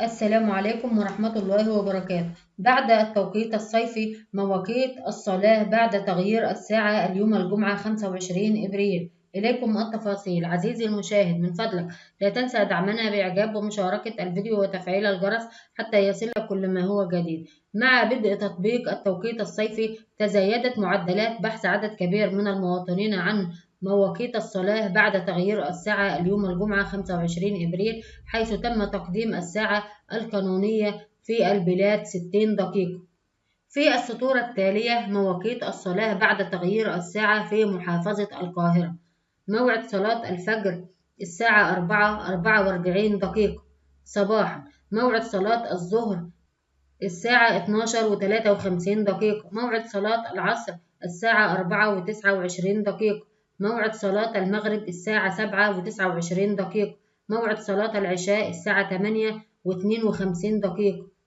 السلام عليكم ورحمة الله وبركاته. بعد التوقيت الصيفي مواقيت الصلاة بعد تغيير الساعة اليوم الجمعة 25 إبريل. إليكم التفاصيل. عزيزي المشاهد، من فضلك لا تنسى دعمنا بإعجاب ومشاركة الفيديو وتفعيل الجرس حتى يصلك كل ما هو جديد. مع بدء تطبيق التوقيت الصيفي تزايدت معدلات بحث عدد كبير من المواطنين عن مواقيت الصلاة بعد تغيير الساعة اليوم الجمعة 25 إبريل، حيث تم تقديم الساعة القانونية في البلاد 60 دقيقة. في السطور التالية مواقيت الصلاة بعد تغيير الساعة في محافظة القاهرة: موعد صلاة الفجر الساعة 4:44 دقيقة صباحا. موعد صلاة الظهر الساعة 12:53 دقيقة. موعد صلاة العصر الساعة 4:29 دقيقة. موعد صلاة المغرب الساعة 7:29 دقيقة. موعد صلاة العشاء الساعة 8:52 دقيقة.